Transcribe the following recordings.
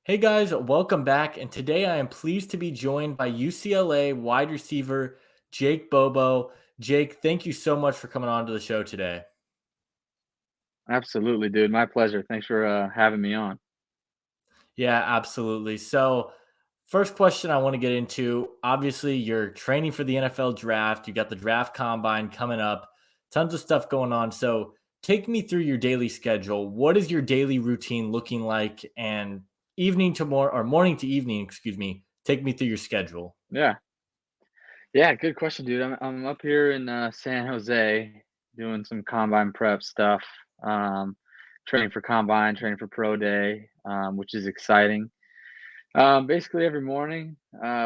Hey guys, welcome back. And today I am pleased to be joined by UCLA wide receiver Jakebobo. Jake, thank you so much for coming on to the show today. Absolutely, dude. My pleasure. Thanks for having me on. Yeah, absolutely. So, first question I want to get into, obviously you're training for the NFL draft. You got the draft combine coming up. Tons of stuff going on. So, take me through your daily schedule. What is your daily routine looking like, and evening to morning to evening, excuse me. Take me through your schedule. Yeah, yeah. Good question, dude. I'm up here in San Jose doing some combine prep stuff, training for combine, training for pro day, which is exciting. Basically, every morning,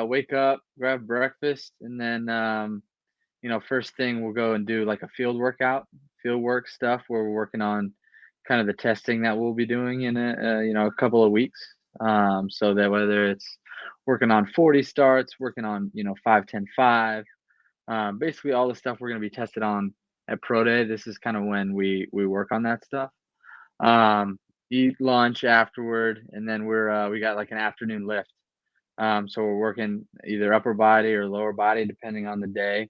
wake up, grab breakfast, and then first thing we'll go and do like a field workout, field work stuff where we're working on kind of the testing that we'll be doing in a couple of weeks. So that whether it's working on 40 starts, working on 5, 10, 5, basically all the stuff we're going to be tested on at pro day. This is kind of when we work on that stuff. Um, Eat lunch afterward, and then we got like an afternoon lift. So we're working either upper body or lower body depending on the day,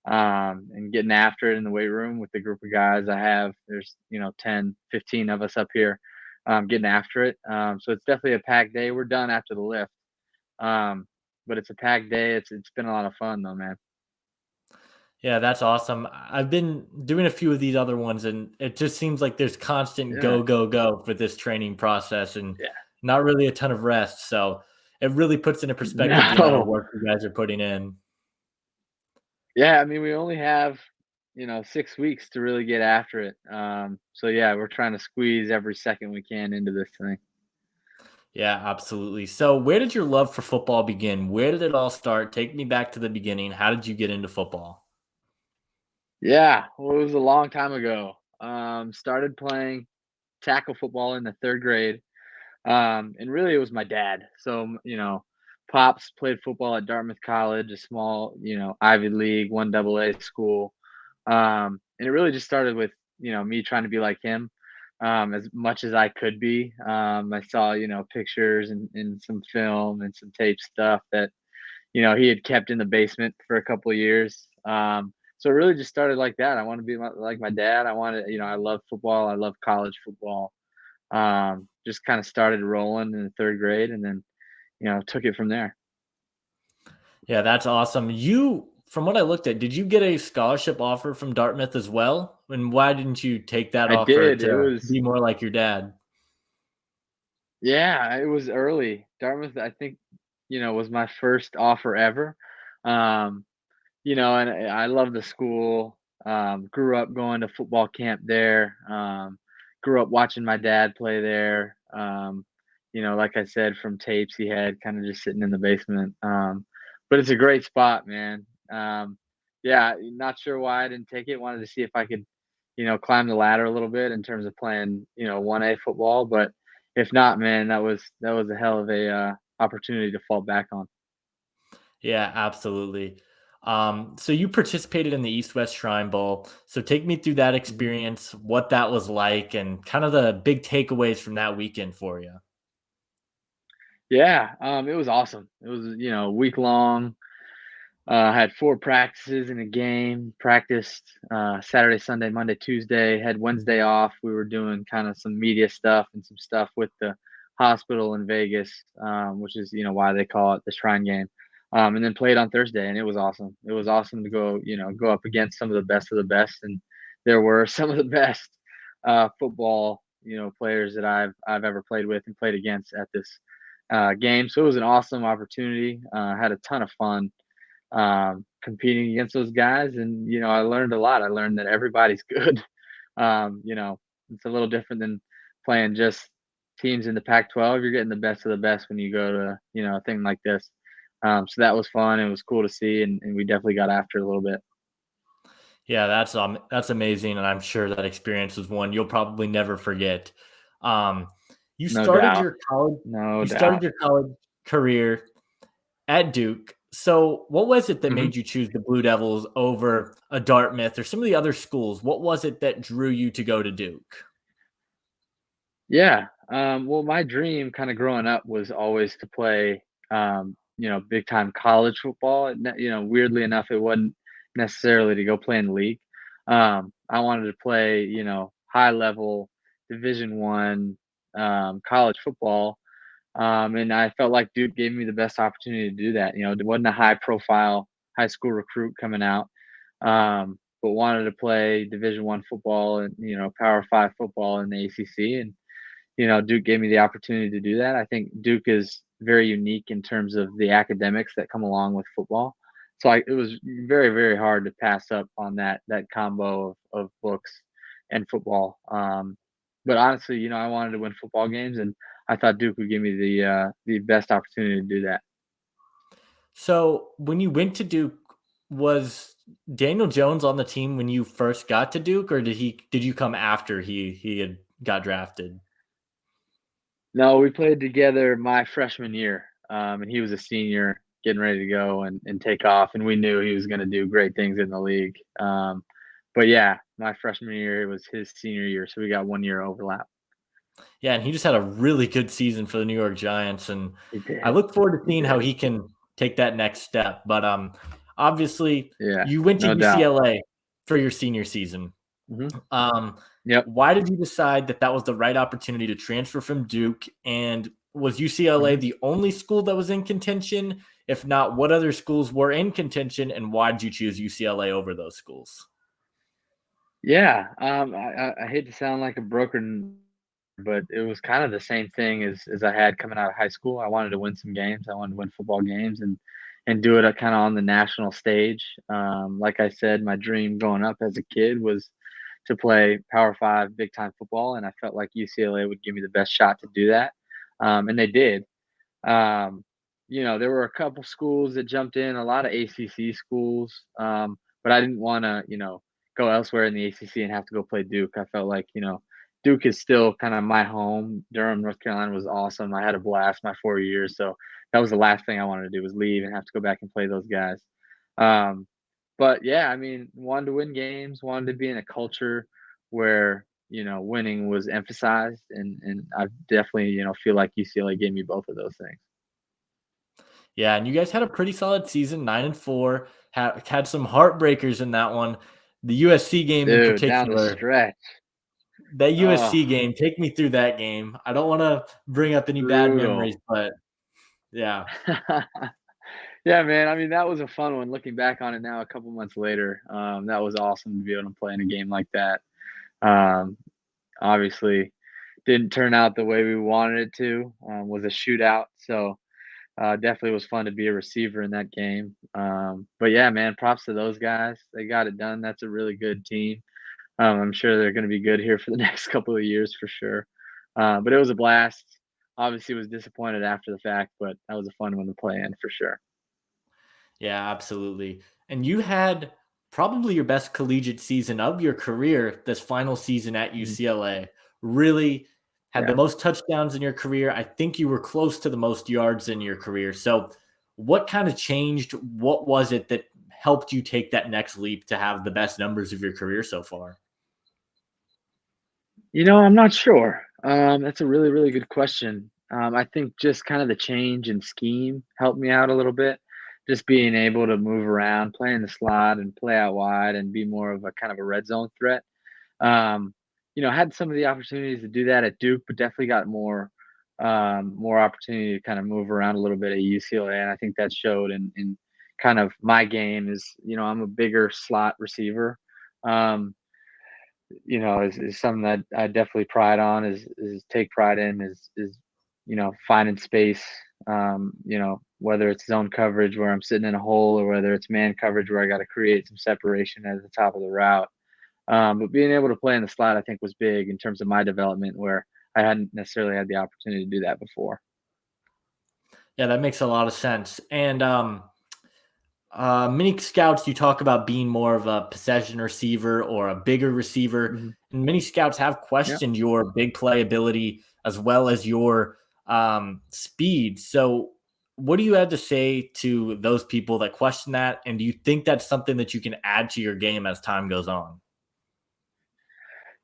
and getting after it in the weight room with the group of guys I have. There's 10, 15 of us up here, getting after it. So it's definitely a packed day. We're done after the lift, um, but it's a packed day. It's been a lot of fun though, man. Yeah, that's awesome. I've been doing a few of these other ones, and it just seems like there's constant Yeah, go, go, go for this training process and yeah. not really a ton of rest. So it really puts into perspective the amount of No, work you guys are putting in. yeah. I mean, we only have 6 weeks to really get after it. So yeah, we're trying to squeeze every second we can into this thing. Yeah, absolutely. So, where did your love for football begin? Where did it all start? Take me back to the beginning. How did you get into football? Yeah, well, it was a long time ago. Started playing tackle football in the 3rd grade, and really it was my dad. So, pops played football at Dartmouth College, a small, Ivy League, 1 AA school. And it really just started with, me trying to be like him, as much as I could be. I saw, pictures and some film and some tape stuff that he had kept in the basement for a couple of years. So it really just started like that. I want to be like my dad. I wanted, I love football. I love college football. Just kind of started rolling in the 3rd grade, and then took it from there. Yeah, that's awesome. From what I looked at, did you get a scholarship offer from Dartmouth as well? And why didn't you take that I offer did. It to was be more like your dad? Yeah, it was early. Dartmouth, I think, was my first offer ever. Um, and I love the school. Grew up going to football camp there. Grew up watching my dad play there. Like I said, from tapes he had kind of just sitting in the basement. But it's a great spot, man. Yeah, not sure why I didn't take it. Wanted to see if I could, climb the ladder a little bit in terms of playing, 1A football. But if not, man, that was a hell of a opportunity to fall back on. Yeah, absolutely. So you participated in the East West Shrine Bowl. So take me through that Mhm. experience, what that was like, and kind of the big takeaways from that weekend for you. Yeah, it was awesome. It was, week long. Had 4 practices in a game. Practiced Saturday, Sunday, Monday, Tuesday. Had Wednesday off. We were doing kind of some media stuff and some stuff with the hospital in Vegas, which is why they call it the Shrine Game. And then played on Thursday, and it was awesome. It was awesome to go up against some of the best, and there were some of the best football players that I've ever played with and played against at this game. So it was an awesome opportunity. Had a ton of fun competing against those guys. And, I learned a lot. I learned that everybody's good. It's a little different than playing just teams in the Pac-12. You're getting the best of the best when you go to, a thing like this. So that was fun. It was cool to see. And we definitely got after it a little bit. Yeah, that's amazing, and I'm sure that experience was one you'll probably never forget. Um, you No started doubt. your college No you started doubt. your college career at Duke. So, what was it that Mhm. made you choose the Blue Devils over a Dartmouth or some of the other schools? What was it that drew you to go to Duke? Yeah. Well, my dream kind of growing up was always to play, big time college football. Weirdly enough, it wasn't necessarily to go play in the league. I wanted to play, high level Division 1 college football. And I felt like Duke gave me the best opportunity to do that. There wasn't a high profile high school recruit coming out, but wanted to play Division 1 football and, Power 5 football in the ACC. And Duke gave me the opportunity to do that. I think Duke is very unique in terms of the academics that come along with football. So it was very, very hard to pass up on that combo of books and football. But honestly, I wanted to win football games, and I thought Duke would give me the best opportunity to do that. So when you went to Duke, was Daniel Jones on the team when you first got to Duke, or did you come after he had got drafted? No, we played together my freshman year, and he was a senior getting ready to go and take off, and we knew he was going to do great things in the league. But yeah, my freshman year, it was his senior year, so we got 1 year overlap. Yeah, and he just had a really good season for the New York Giants, and He I did. look forward to He seeing how did. he can take that next step. But obviously, Yeah, you went to no doubt. UCLA for your senior season. Hmm. Um, Yep. why did you decide that that was the right opportunity to transfer from Duke? And was UCLA Hmm. the only school that was in contention? If not, what other schools were in contention, and why did you choose UCLA over those schools? Yeah. I hate to sound like a broken, but it was kind of the same thing as I had coming out of high school. I wanted to win some games. I wanted to win football games and do it kind of on the national stage. Like I said, my dream growing up as a kid was to play Power 5 big time football, and I felt like UCLA would give me the best shot to do that, and they did. Um, there were a couple schools that jumped in, a lot of ACC schools, but I didn't want to, go elsewhere in the ACC and have to go play Duke. I felt like, Duke is still kind of my home. Durham, North Carolina was awesome. I had a blast my 4 years, so that was the last thing I wanted to do was leave and have to go back and play those guys. Um, but yeah, I mean, wanted to win games, wanted to be in a culture where winning was emphasized, and I definitely feel like UCLA gave me both of those things. Yeah, and you guys had a pretty solid season, 9-4. Had some heartbreakers in that one. The USC game in Dude, down the particular. stretch. That Oh, USC game, take me through that game. I don't want to bring up any bad memories, brutal. but yeah. Yeah, man. I mean, that was a fun one. Looking back on it now, a couple months later, that was awesome to be able to play in a game like that. Um, Obviously, didn't turn out the way we wanted it to. Was a shootout, so definitely was fun to be a receiver in that game. But yeah, man, props to those guys. They got it done. That's a really good team. I'm sure they're going to be good here for the next couple of years for sure. But it was a blast. Obviously, was disappointed after the fact, but that was a fun one to play in for sure. Yeah, absolutely. And you had probably your best collegiate season of your career this final season at Mhm. UCLA. Really had the Yeah. most touchdowns in your career. I think you were close to the most yards in your career. So, what kind of changed? What was it that helped you take that next leap to have the best numbers of your career so far? I'm not sure. That's a really, really good question. I think just kind of the change in scheme helped me out a little bit. Just being able to move around, play in the slot and play out wide and be more of a kind of a red zone threat. Um, had some of the opportunities to do that at Duke, but definitely got more opportunity to kind of move around a little bit at UCLA. And I think that showed in kind of my game is, I'm a bigger slot receiver. Um, is something that I definitely pride on is take pride in is finding space. Whether it's zone coverage where I'm sitting in a hole or whether it's man coverage where I got to create some separation at the top of the route. But being able to play in the slot, I think, was big in terms of my development, where I hadn't necessarily had the opportunity to do that before. Yeah, that makes a lot of sense. And many scouts, you talk about being more of a possession receiver or a bigger receiver, Hmm. and many scouts have Yeah. questioned your big play ability as well as your speed. So, what do you have to say to those people that question that? And do you think that's something that you can add to your game as time goes on?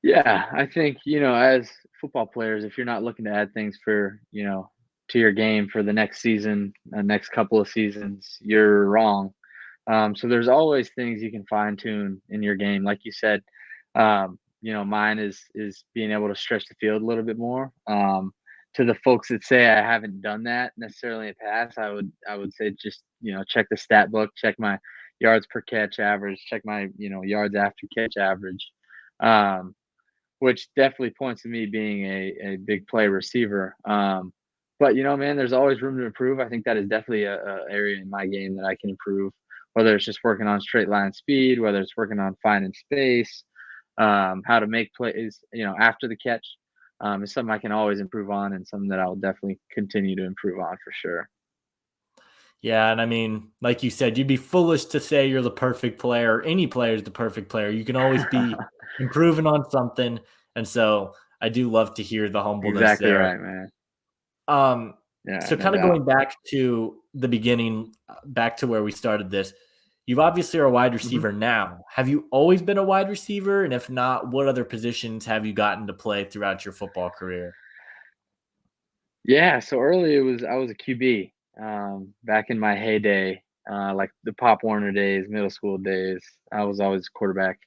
Yeah, I think as football players, if you're not looking to add things for, to your game for the next season, next couple of seasons, you're wrong. So there's always things you can fine tune in your game. Like you said, mine is being able to stretch the field a little bit more. To the folks that say I haven't done that necessarily in the past, I would say just check the stat book, check my yards per catch average, check my yards after catch average, um, which definitely points to me being a big play receiver. But man, there's always room to improve. I think that is definitely a area in my game that I can improve. Whether it's just working on straight line speed, whether it's working on finding space, how to make plays, after the catch, is something I can always improve on, and something that I'll definitely continue to improve on for sure. Yeah, and I mean, like you said, you'd be foolish to say you're the perfect player or any player is the perfect player. You can always be improving on something. And so I do love to hear the humbleness Exactly there. right, man. Um, Yeah, so no kind of doubt. going back to the beginning, back to where we started this, you obviously are a wide Mhm. receiver now. Have you always been a wide receiver? And if not, what other positions have you gotten to play throughout your football career? Yeah, so early I was a QB, back in my heyday, like the Pop Warner days, middle school days. I was always a quarterback.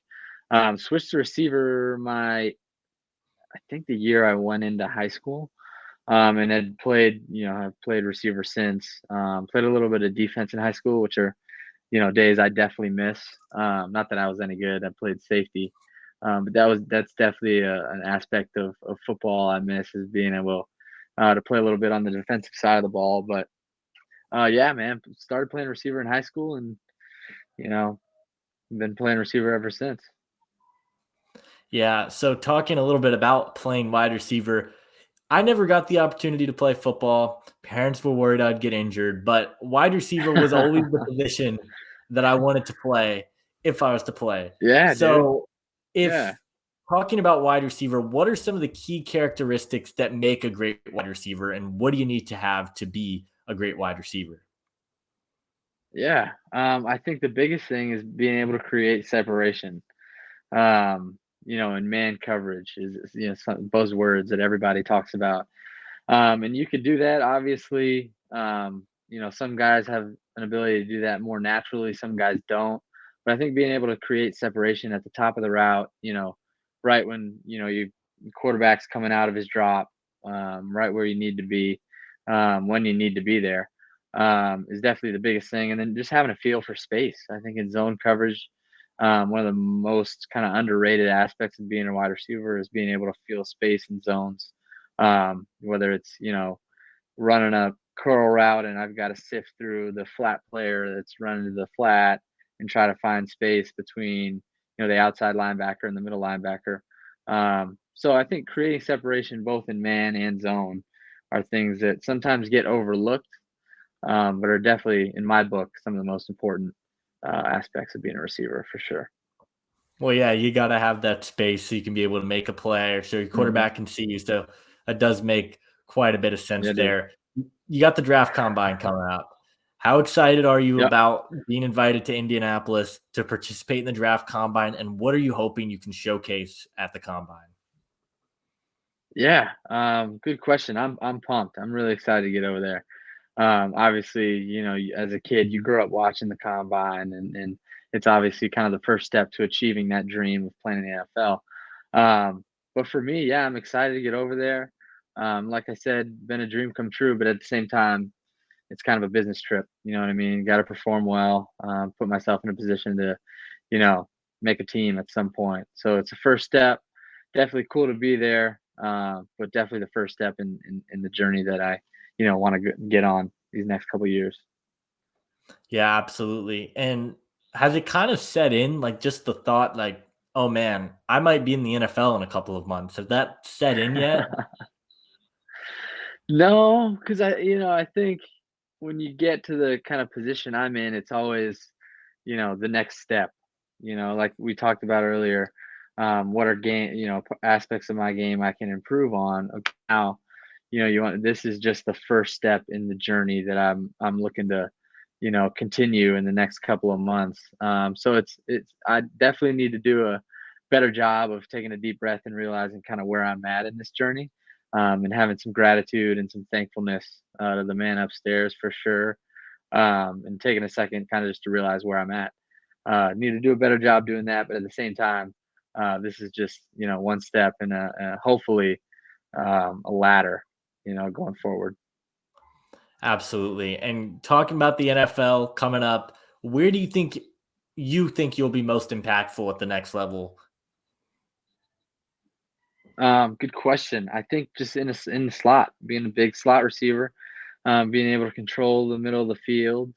Switched to receiver I think the year I went into high school, and had played, I've played receiver since. Played a little bit of defense in high school, which are, days I definitely miss. Not that I was any good. I played safety, but that's definitely an aspect of football I miss, is being able to play a little bit on the defensive side of the ball. But yeah, man, started playing receiver in high school, and you know, been playing receiver ever since. Yeah. So talking a little bit about playing wide receiver, I never got the opportunity to play football. Parents were worried I'd get injured, but wide receiver was always the position that I wanted to play if I was to play. Yeah, dude. So, Yeah, if talking about wide receiver, what are some of the key characteristics that make a great wide receiver, and what do you need to have to be a great wide receiver? yeah. I think the biggest thing is being able to create separation. In man coverage is some buzzwords that everybody talks about. And you could do that, obviously. Some guys have an ability to do that more naturally, some guys don't. But I think being able to create separation at the top of the route, right when, you quarterback's coming out of his drop, right where you need to be, when you need to be there, is definitely the biggest thing. And then just having a feel for space. I think in zone coverage, one of the most kind of underrated aspects of being a wide receiver is being able to feel space in zones, whether it's running a curl route and I've got to sift through the flat player that's running to the flat and try to find space between the outside linebacker and the middle linebacker. So I think creating separation both in man and zone are things that sometimes get overlooked, but are definitely in my book some of the most important aspects of being a receiver for sure. Well, yeah, you gotta have that space so you can be able to make a play or so your Hmm. quarterback can see you, so that does make quite a bit of sense Yeah, dude. there. You got the draft combine coming up. How excited are you Yep. about being invited to Indianapolis to participate in the draft combine, and what are you hoping you can showcase at the combine? Yeah. Good question. I'm pumped. I'm really excited to get over there. Obviously, as a kid, you grew up watching the combine, and it's obviously kind of the first step to achieving that dream of playing in the NFL. But for me, yeah, I'm excited to get over there. Like I said, been a dream come true, but at the same time, it's kind of a business trip. You know what I mean? Got to perform well, put myself in a position to, you know, make a team at some point. So it's a first step. Definitely cool to be there, but definitely the first step in the journey that I, want to get on these next couple years. Yeah, absolutely, and has it kind of set in, like, just the thought, like, "Oh, man, I might be in the NFL in a couple of months." Has that set in yet? No, because I think when you get to the kind of position I'm in, it's always, the next step. Like we talked about earlier, what are aspects of my game I can improve on. Okay, now, this is just the first step in the journey that I'm looking to, continue in the next couple of months. So it's I definitely need to do a better job of taking a deep breath and realizing kind of where I'm at in this journey, and having some gratitude and some thankfulness to the man upstairs for sure, and taking a second kind of just to realize where I'm at. Need to do a better job doing that, but at the same time, this is just one step and hopefully a ladder, going forward. Absolutely. And talking about the NFL coming up, where do you think you'll be most impactful at the next level? Good question. I think just in the slot, being a big slot receiver, being able to control the middle of the field.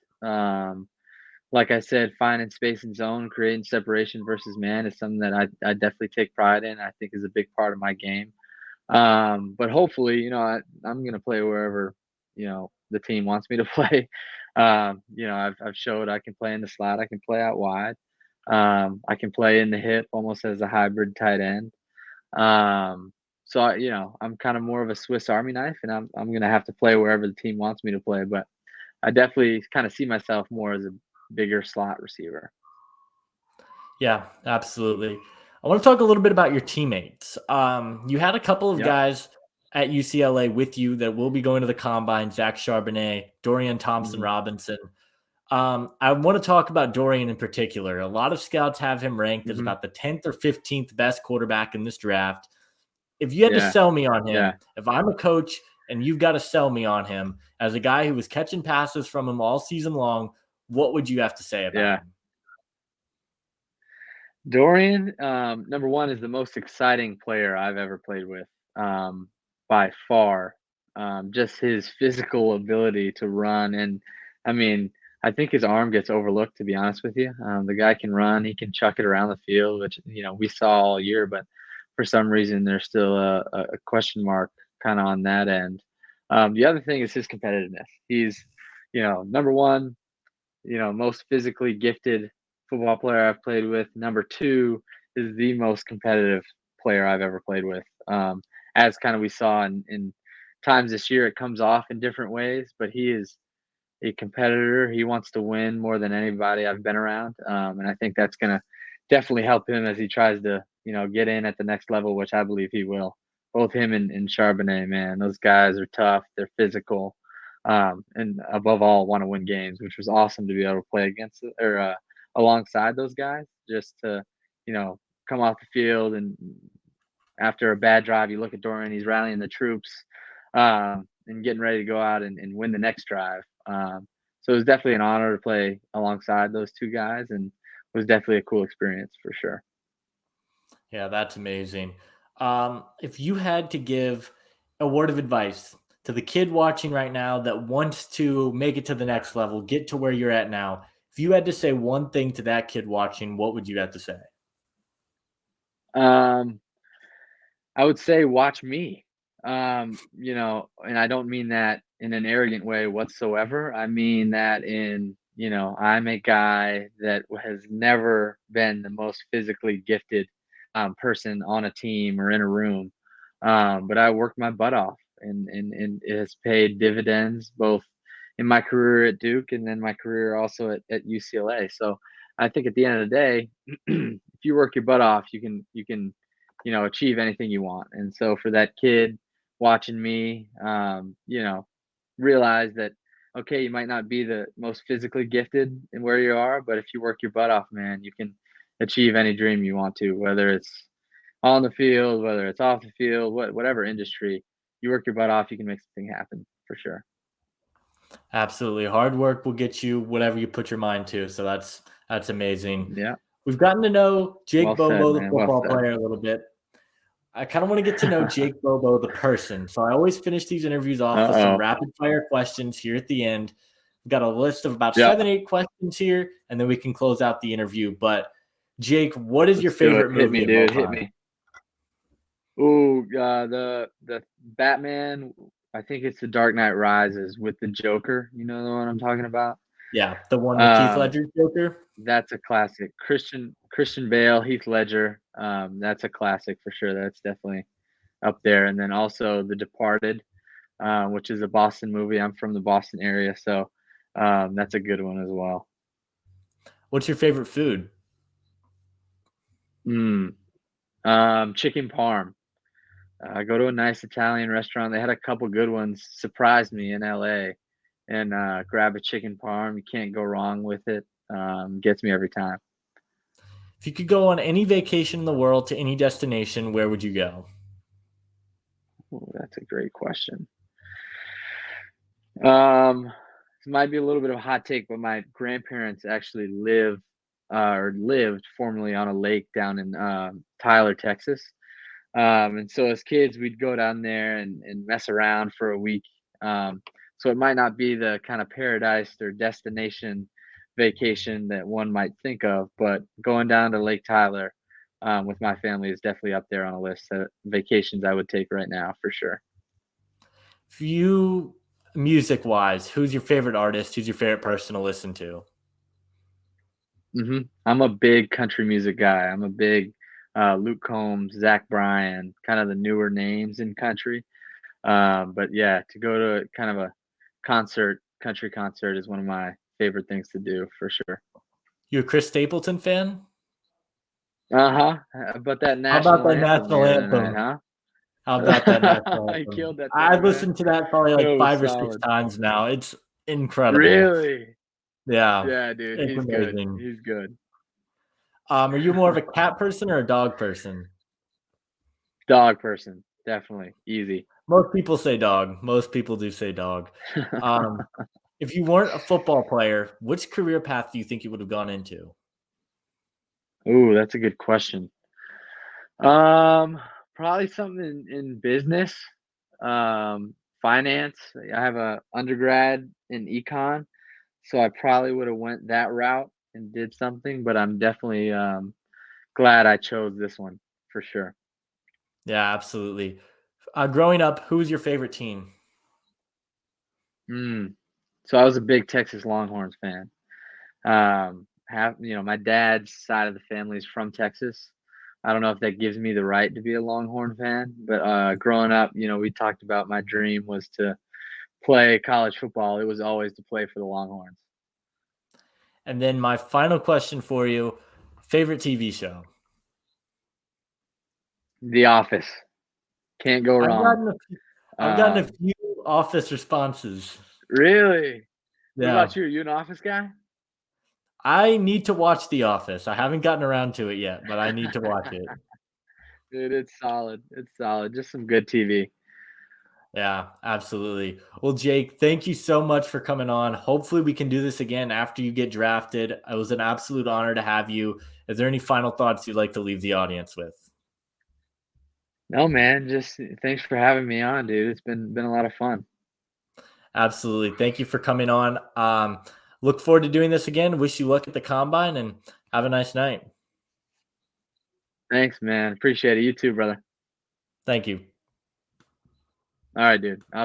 Like I said, finding space and zone, creating separation versus man is something that I definitely take pride in. I think is a big part of my game. But hopefully, I'm gonna play wherever the team wants me to play. I've showed I can play in the slot, I can play out wide, I can play in the hip almost as a hybrid tight end. I'm kind of more of a Swiss Army knife, and I'm gonna have to play wherever the team wants me to play. But I definitely kind of see myself more as a bigger slot receiver. Yeah, absolutely. I want to talk a little bit about your teammates. You had a couple of Yep. guys at UCLA with you that will be going to the combine: Zach Charbonnet, Dorian Thompson Hmm. Robinson. I want to talk about Dorian in particular. A lot of scouts have him ranked as Hmm. about the 10th or 15th best quarterback in this draft. If you had to Yeah. sell me on Yeah. him, if I'm a coach and you've got to sell me on him as a guy who was catching passes from him all season long, what would you have to say about Yeah. him? Dorian, number one, is the most exciting player I've ever played with, by far. Just his physical ability to run, and I mean, I think his arm gets overlooked. To be honest with you, the guy can run. He can chuck it around the field, which we saw all year. But for some reason, there's still a question mark kind of on that end. The other thing is his competitiveness. He's, number one, most physically gifted football player I've played with. Number two is the most competitive player I've ever played with. As kind of we saw in times this year, it comes off in different ways, but he is a competitor. He wants to win more than anybody I've been around, and I think that's gonna definitely help him as he tries to get in at the next level, which I believe he will. Both him and Charbonnet, man, those guys are tough. They're physical, and above all, want to win games, which was awesome to be able to play against or alongside those guys. Just to you know come off the field and after a bad drive, you look at Dorian, he's rallying the troops, and getting ready to go out and win the next drive. So it was definitely an honor to play alongside those two guys, and was definitely a cool experience for sure. Yeah, that's amazing. If you had to give a word of advice to the kid watching right now that wants to make it to the next level, get to where you're at now, if you had to say one thing to that kid watching, what would you have to say? Um, I would say watch me. And I don't mean that in an arrogant way whatsoever. I mean that in, I'm a guy that has never been the most physically gifted person on a team or in a room. But I worked my butt off, and it has paid dividends both in my career at Duke and then my career also at UCLA. So I think at the end of the day, if you work your butt off, you can achieve anything you want. And so for that kid watching me, realize that okay, you might not be the most physically gifted in where you are, but if you work your butt off, man, you can achieve any dream you want to, whether it's on the field, whether it's off the field, whatever industry, you work your butt off, you can make something happen for sure. Absolutely. Hard work will get you whatever you put your mind to. So that's amazing. Yeah. We've gotten to know Well Jake said, Bobo, the man. Well football said. player, a little bit. I kind of want to get to know Jake Bobo, the person. So I always finish these interviews off with some Uh-oh. rapid fire questions here at the end. We've got a list of about Yep. 7, 8 questions here, and then we can close out the interview. But Jake, what is your Let's do it. favorite Hit me, movie of all dude. Hit time? me. Ooh, the Batman. I think it's The Dark Knight Rises with the Joker. You know the one I'm talking about. Yeah, the one with Keith Um, Ledger's Joker. that's a classic. Christian Bale, Heath Ledger. That's a classic for sure. That's definitely up there. And then also The Departed, which is a Boston movie. I'm from the Boston area, so that's a good one as well. What's your favorite food? Mm. Chicken parm. Go to a nice Italian restaurant. They had a couple good ones. Surprised me in LA, and grab a chicken parm. You can't go wrong with it. Gets me every time. If you could go on any vacation in the world to any destination, where would you go? Ooh, that's a great question. Um, this might be a little bit of a hot take, but my grandparents actually live or lived formerly on a lake down in Tyler, Texas. And so as kids, we'd go down there and mess around for a week. So it might not be the kind of paradise or destination vacation that one might think of, but going down to Lake Tyler with my family is definitely up there on a list of vacations I would take right now for sure. If you, music wise, who's your favorite artist? Who's your favorite person to listen to? I'm a big country music guy. I'm a big Luke Combs, Zach Bryan, kind of the newer names in country. But yeah, to go to kind of a country concert is one of my favorite things to do for sure. You a Chris Stapleton fan? Uh-huh. But that How about national that anthem the national other night, anthem? huh? How about that national I anthem? killed that the other I've night. listened to that probably like It was 5 or 6 solid. times now. It's incredible. Really? Yeah, Yeah, dude, it's he's good. amazing. He's good. Are you more of a cat person or a dog person? Dog person, definitely. Easy. Most people say dog. Most people do say dog. Um, if you weren't a football player, which career path do you think you would have gone into? Ooh, that's a good question. Um, Probably something in business, finance. I have a undergrad in econ, so I probably would have went that route and did something, but I'm definitely glad I chose this one for sure. Yeah, absolutely. Growing up, who was your favorite team? Mm. So I was a big Texas Longhorns fan. Have my dad's side of the family is from Texas. I don't know if that gives me the right to be a Longhorn fan, but growing up, we talked about my dream was to play college football. It was always to play for the Longhorns. And then my final question for you, favorite TV show? The Office. Can't go I've wrong. gotten a I've gotten a Um, few office responses. really? What Yeah. about you? You an Office guy? I need to watch The Office. I haven't gotten around to it yet, but I need to watch it. Dude, it's solid. It's solid. Just some good TV. Yeah, absolutely. Well, Jake, thank you so much for coming on. Hopefully, we can do this again after you get drafted. It was an absolute honor to have you. Is there any final thoughts you'd like to leave the audience with? No, man. Just thanks for having me on, dude. It's been a lot of fun. Absolutely. Thank you for coming on. Look forward to doing this again. Wish you luck at the combine and have a nice night. Thanks, man. Appreciate it. You too, brother. Thank you. All right, dude. I'll